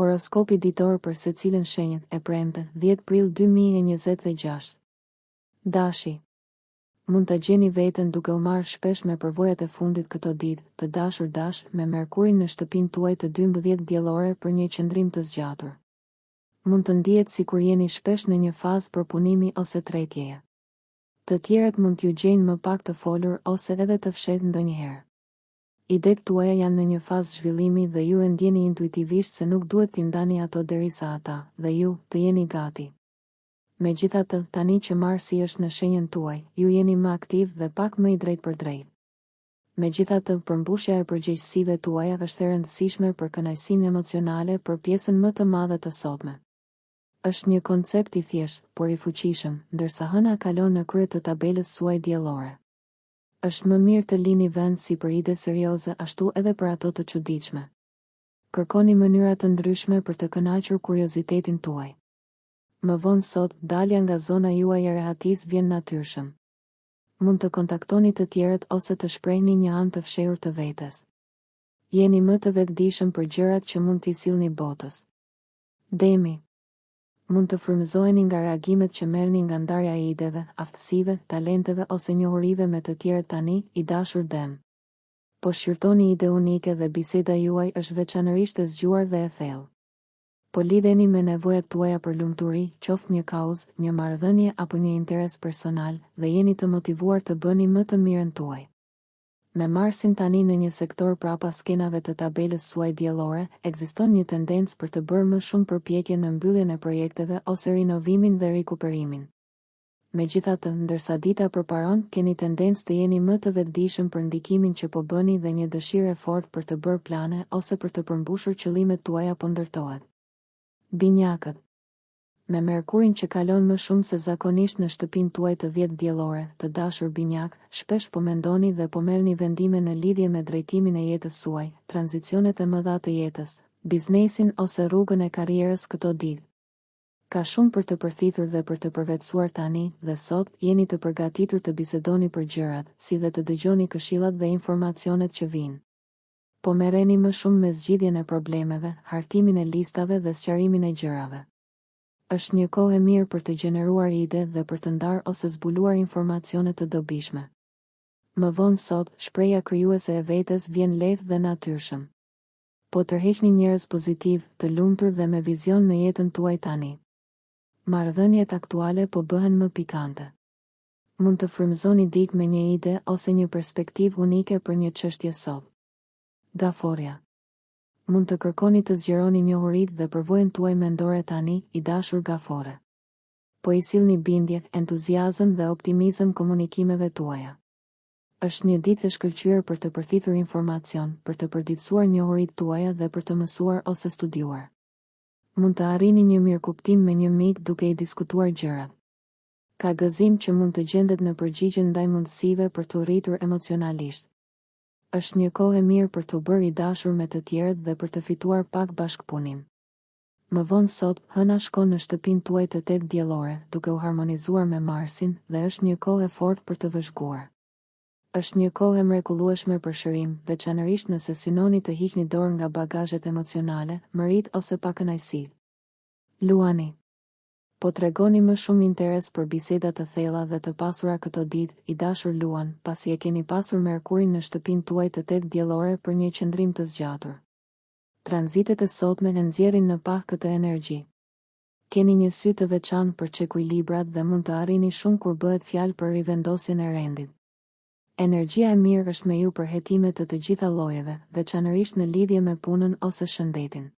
Horoskopi ditor për secilën shenjën e premte, 10 prill 2026. Dashi. Mund të gjeni veten duke u marrë shpesh me përvojat e fundit këto ditë, të dashur dash, me Merkurin në shtëpinë tuaj të 12 diellore për një qëndrim të zgjatur. Mund të ndihet sikur jeni shpesh në një fazë përpunimi ose tretjeje. Të tjerët mund t'ju gjejnë më pak të folur ose edhe të fshehtë ndonjëherë. Idetë tuaja janë në një fazë zhvillimi dhe ju e ndjeni intuitivisht se nuk duhet t'i ndani ato derisa ata, dhe ju, të jeni gati. Megjithatë, tani që Marsi është në shenjën tuaj, ju jeni më aktiv dhe pak më i drejtë për drejtë. Megjithatë, përmbushja e përgjegjësive tuaja është e rëndësishme për kënaqësinë emocionale për pjesën më të madhe të sotme. Është një koncept i thjeshtë, por i fuqishëm, ndërsa hëna kalon në krye të tabelës suaj diellore. Është më mirë të lini vend si për ide serioze ashtu edhe për ato të çuditshme. Kërkoni mënyra të ndryshme për të kënaqur kuriozitetin tuaj. Më vonë sot, dalja nga zona juaj e rehatisë vjen natyrshëm. Mund të kontaktoni të tjerët ose të shprehni një anë të fshehur të vetes. Jeni më të vetëdijshëm për gjërat që mund t'i sillni botës. Demi. Mund të frymëzoheni nga reagimet që merrni nga ndarja e ideve, aftësive, talenteve ose njohurive me të tjerët tani, i dashur Dem. Po shqyrtoni ide unike dhe biseda juaj është veçanërisht e zgjuar dhe e thellë. Po lidheni me nevojat tuaja për lumturi, qoftë një kauzë, një marrëdhënie apo një interes personal, dhe jeni të motivuar të bëni më të mirën tuaj. Me Marsin tani në një sektor prapa skenave të tabelës suaj diellore, ekziston një tendencë për të bërë më shumë përpjekje në mbylljen e projekteve ose rinovimin dhe rikuperimin. Megjithatë, ndërsa dita përparon, keni tendencë të jeni më të vetëdijshëm për ndikimin që po bëni dhe një dëshirë e fortë për të bërë plane ose për të përmbushur qëllimet tuaja po ndërtohet. Binjakët. Me Merkurin që kalon më shumë se zakonisht në shtëpinë tuaj të 10 diellore, të dashur binjak, shpesh po mendoni dhe po merrni vendime në lidhje me drejtimin e jetës suaj, tranzicionet e mëdha të jetës, biznesin ose rrugën e karrierës këto ditë. Ka shumë për të përthithur dhe për të përvetësuar tani, dhe sot, jeni të përgatitur të bisedoni për gjërat, si dhe të dëgjoni këshillat dhe informacionet që vijnë. Po merreni më shumë me zgjidhjen e problemeve, hartimin e listave dhe sqarimin e gjërave. Është një kohë e mirë për të gjeneruar ide dhe për të ndarë ose zbuluar informacione të dobishme. Më vonë sot, shpreha krijuese e vetes vjen lehtë dhe natyrshëm. Po tërheqni njerëz pozitiv, të lumtur dhe me vizion në jetën tuaj tani. Marrëdhëniet aktuale po bëhen më pikante. Mund të frymëzoni dikë me një ide ose një perspektivë unike për një çështje sot. Gaforja. Mund të kërkoni të zgjeroni njohuritë dhe përvojën tuaj mendore tani, i dashur gafore. Po i sillni bindje, entuziazëm dhe optimizëm komunikimeve tuaja. Është një ditë e shkëlqyer për të përthithur informacion, për të përditësuar njohuritë tuaja dhe për të mësuar ose studiuar. Mund të arrini një mirëkuptim me një mik duke i diskutuar gjërat. Ka gëzim që mund të gjendet në përgjigje ndaj mundësive për të rritur emocionalisht. Është një kohë e mirë për të bërë i dashur me të tjerët dhe për të fituar pak bashkëpunim. Më vonë sot, hëna shkon në shtëpinë tuaj të 8 diellore, duke u harmonizuar me Marsin, dhe është një kohë e fortë për të vëzhguar. Është një kohë e mrekullueshme për shërim, veçanërisht nëse synoni të hiqni dorë nga bagazhet emocionale, mërit ose pakënaqësitë. Luani. Po tregoni më shumë interes për biseda të thella dhe të pasura këto ditë, i dashur Luan, pasi e keni pasur Merkurin në shtëpinë tuaj të 8 diellore për një qëndrim të zgjatur. Tranzitet e sotme e nxjerrin në pak këtë energji. Keni një sy të veçantë për çekuilibrat dhe mund të arrini shumë kur bëhet fjalë për rivendosjen e rendit. Energjia e mirë është me ju për hetime të gjitha llojeve, veçanërisht në lidhje me punën ose shëndetin.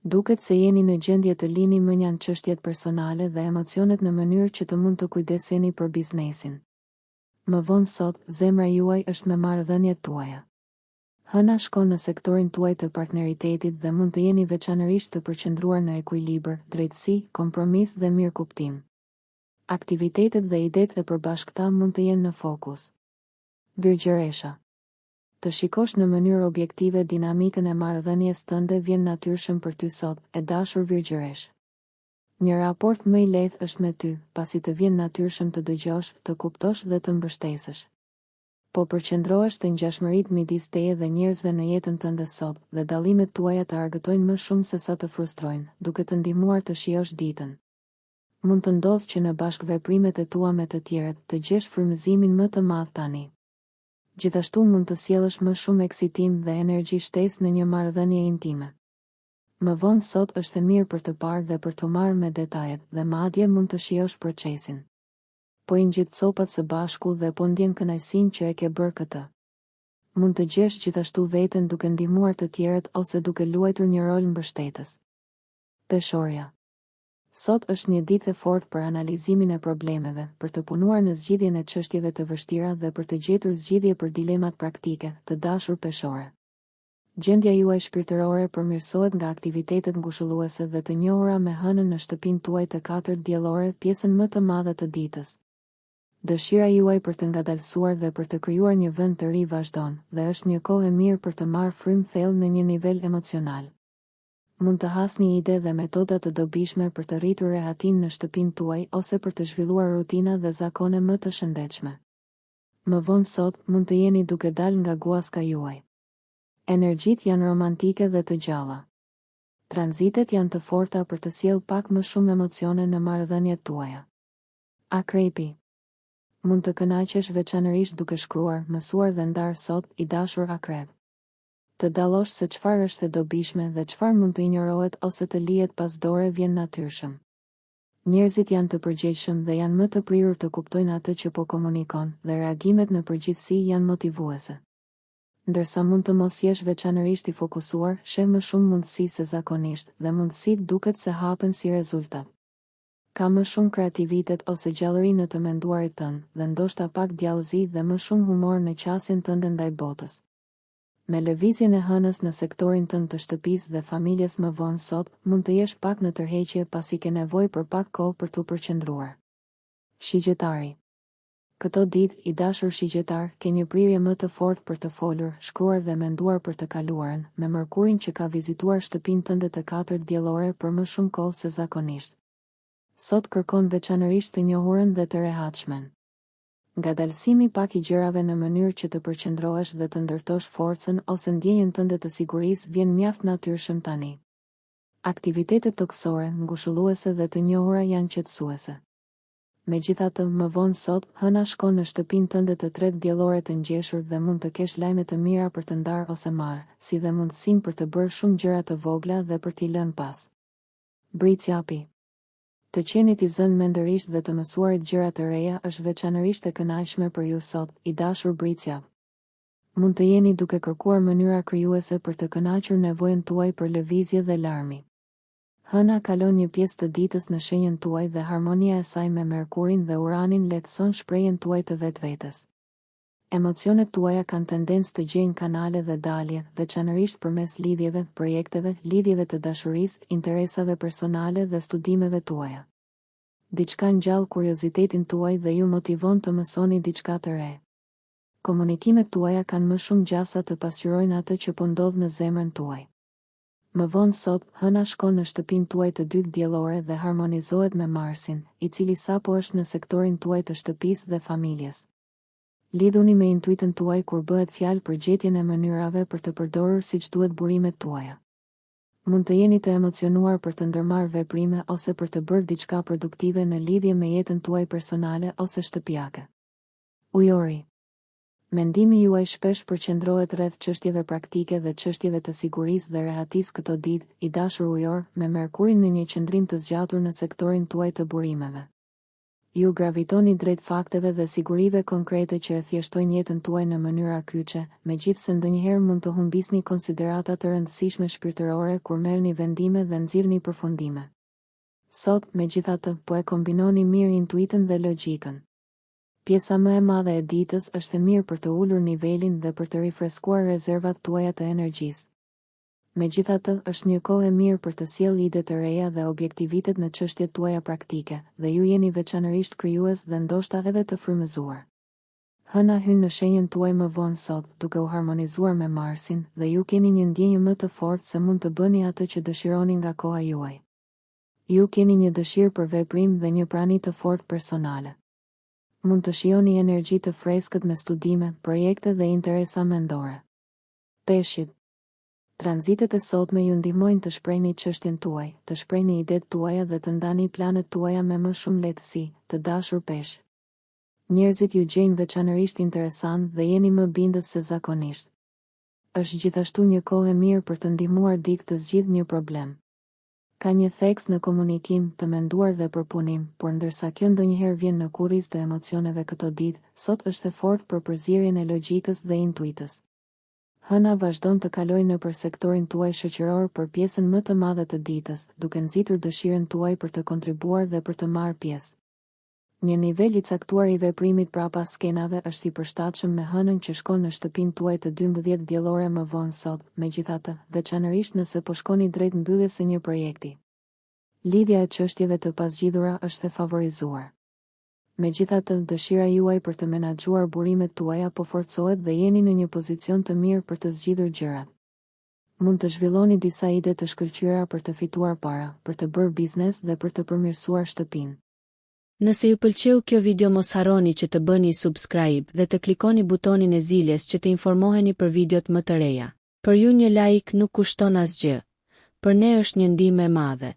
Duket se jeni në gjendje të lini më njanë çështjet personale dhe emocionet në mënyrë që të mund të kujdeseni për biznesin. Më vonë sot, zemra juaj është me marrëdhëniet tuaja. Hëna shkon në sektorin tuaj të partneritetit dhe mund të jeni veçanërisht të përqendruar në ekuilibër, drejtësi, kompromis dhe mirëkuptim. Aktivitetet dhe idetë e përbashkëta mund të jenë në fokus. Virgjëresha. Të shikosh në mënyrë objektive dinamikën e marrëdhënies tënde vjen natyrshëm për ty sot, e dashur Virgjëresh. Një raport më i lehtë është me ty, pasi të vjen natyrshëm të dëgjosh, të kuptosh dhe të mbështesësh. Po përqendrohesh te ngjashmëritë midis teje dhe njerëzve në jetën tënde sot, dhe dallimet tuaja të argëtojnë më shumë se sa të frustrojnë, duke të ndihmuar të shijosh ditën. Mund të ndodhë që në bashkëveprimet e tua me të tjerët të gjesh frymëzimin më të madh tani. Gjithashtu mund të sjellësh më shumë eksitim dhe energji shtesë në një marrëdhënie intime. Më vonë sot është e mirë për të parë dhe për të marrë me detajet, dhe madje mund të shijosh procesin. Po i ngjit copat së bashku dhe po ndjen kënaqësinë që e ke bërë këtë. Mund të gjesh gjithashtu veten duke ndihmuar të tjerët ose duke luajtur një rol mbështetës. Peshorja. Sot është një ditë e fortë për analizimin e problemeve, për të punuar në zgjidhjen e çështjeve të vështira dhe për të gjetur zgjidhje për dilemat praktike, të dashur peshore. Gjendja juaj shpirtërore përmirësohet nga aktivitetet ngushëlluese dhe të njohura me hënën në shtëpinë tuaj të 4 diellore, pjesën më të madhe të ditës. Dëshira juaj për të ngadalësuar dhe për të krijuar një vend të ri vazhdon, dhe është një kohë e mirë për të marrë frymë thellë në një nivel emocional. Mund të hasni ide dhe metoda të dobishme për të rritur rehatin në shtëpinë tuaj ose për të zhvilluar rutina dhe zakone më të shëndetshme. Më vonë sot mund të jeni duke dalë nga guaska juaj. Energjitë janë romantike dhe të gjalla. Tranzitet janë të forta për të sjellë pak më shumë emocione në marrëdhëniet tuaja. Akrepi. Mund të kënaqesh veçanërisht duke shkruar, mësuar dhe ndarë sot, i dashur akrep. Të dallosh se çfarë është e dobishme dhe çfarë mund të injorohet ose të lihet pas dore vjen natyrshëm. Njerëzit janë të përgjegjshëm dhe janë më të prirur të kuptojnë atë që po komunikon, dhe reagimet në përgjithësi janë motivuese. Ndërsa mund të mos jesh veçanërisht i fokusuar, sheh më shumë mundësi se zakonisht, dhe mundësitë duket se hapen si rezultat. Ka më shumë kreativitet ose gjallëri në të menduarit tënd, dhe ndoshta pak djallëzi dhe më shumë humor në qasjen tënde ndaj botës. Me lëvizjen e hënës në sektorin tënd të shtëpisë dhe familjes më vonë sot, mund të jesh pak në tërheqje pasi ke nevojë për pak kohë për t'u përqendruar. Shigjetari. Këto ditë, i dashur shigjetar, ke një prirje më të fortë për të folur, shkruar dhe menduar për të kaluarën, me Mërkurin që ka vizituar shtëpinë tënde të 4 diellore për më shumë kohë se zakonisht. Sot kërkon veçanërisht të njohurën dhe të rehatshmen. Ngadalësimi pak i gjërave në mënyrë që të përqendrohesh dhe të ndërtosh forcën ose ndjenjën tënde të sigurisë vjen mjaft natyrshëm tani. Aktivitetet toksore, ngushëlluese dhe të njohura janë qetësuese. Megjithatë, më vonë sot, hëna shkon në shtëpinë tënde të 3 diellore të ngjeshur dhe mund të kesh lajme të mira për të ndarë ose marrë, si dhe mundësinë për të bërë shumë gjëra të vogla dhe për t'i lënë pas. Bricjapi. Të qenit i zënë mendërisht dhe të mësuarit gjëra të reja është veçanërisht e kënaqshme për ju sot, i dashur bricjap. Mund të jeni duke kërkuar mënyra krijuese për të kënaqur nevojën tuaj për lëvizje dhe larmi. Hëna kalon një pjesë të ditës në shenjën tuaj dhe harmonia e saj me Merkurin dhe Uranin lehtëson shprehjen tuaj të vetvetes. Emocionet tuaja kanë tendencë të gjejnë kanale dhe dalje, veçanërisht përmes lidhjeve, projekteve, lidhjeve të dashurisë, interesave personale dhe studimeve tuaja. Diçka ngjall kuriozitetin tuaj dhe ju motivon të mësoni diçka të re. Komunikimet tuaja kanë më shumë gjasa të pasqyrojnë atë që po ndodh në zemrën tuaj. Më vonë sot, hëna shkon në shtëpinë tuaj të 2 diellore dhe harmonizohet me Marsin, i cili sapo është në sektorin tuaj të shtëpisë dhe familjes. Lidhuni me intuitën tuaj kur bëhet fjalë për gjetjen e mënyrave për të përdorur siç duhet burimet tuaja. Mund të jeni të emocionuar për të ndërmarrë veprime ose për të bërë diçka produktive në lidhje me jetën tuaj personale ose shtëpiake. Ujori. Mendimi juaj shpesh përqendrohet rreth çështjeve praktike dhe çështjeve të sigurisë dhe rehatisë këto ditë, i dashur ujor, me Merkurin në një qëndrim të zgjatur në sektorin tuaj të burimeve. Ju gravitoni drejt fakteve dhe sigurive konkrete që e thjeshtojnë jetën tuaj në mënyra kyçe, megjithse ndonjëherë mund të humbisni konsiderata të rëndësishme shpirtërore kur merrni vendime dhe nxirrni përfundime. Sot, megjithatë, po e kombinoni mirë intuitën dhe logjikën. Pjesa më e madhe e ditës është e mirë për të ulur nivelin dhe për të rifreskuar rezervat tuaja të energjisë. Megjithatë, është një kohë e mirë për të sjellë ide të reja dhe objektivitet në çështjet tuaja praktike, dhe ju jeni veçanërisht krijues dhe ndoshta edhe të frymëzuar. Hëna hyn në shenjën tuaj më vonë sot, duke u harmonizuar me Marsin, dhe ju keni një ndjenjë më të fortë se mund të bëni atë që dëshironi nga koha juaj. Ju keni një dëshirë për veprim dhe një prani të fortë personale. Mund të shijoni energji të freskët me studime, projekte dhe interesa mendore. Peshqit. Tranzitet e sotme ju ndihmojnë të shprehni çështjen tuaj, të shprehni idetë tuaja dhe të ndani planet tuaja me më shumë lehtësi, të dashur peshq. Njerëzit ju gjejnë veçanërisht interesant dhe jeni më bindës se zakonisht. Është gjithashtu një kohë e mirë për të ndihmuar dikë të zgjidhë një problem. Ka një theks në komunikim, të menduar dhe përpunim, por ndërsa kjo ndonjëherë vjen në kurriz të emocioneve këto ditë, sot është e fortë për përzierjen e logjikës dhe intuitës. Hëna vazhdon të kalojë nëpër sektorin tuaj shoqëror për pjesën më të madhe të ditës, duke nxitur dëshirën tuaj për të kontribuar dhe për të marrë pjesë. Një nivel I caktuar I veprimit brapa skenave është I përshtatshëm me hënën që shkon në shtëpinë tuaj të 12 diellore më vonë sot, megjithatë, veçanërisht nëse po shkoni drejt mbylljes së një projekti. Lidhja e çështjeve të pazgjidhura është e favorizuar. Megjithatë, dëshira juaj për të menaxhuar burimet tuaja po forcohet dhe jeni në një pozicion të mirë për të zgjidhur gjërat. Mund të zhvilloni disa ide të shkëlqyera për të fituar para, për të bërë biznes dhe për të përmirësuar shtëpinë. Nëse ju pëlqeu kjo video mos harroni që të bëni subscribe dhe të klikoni butonin e ziljes që të informoheni për videot më të reja. Për ju një like nuk kushton asgjë. Për ne është një ndihmë e madhe.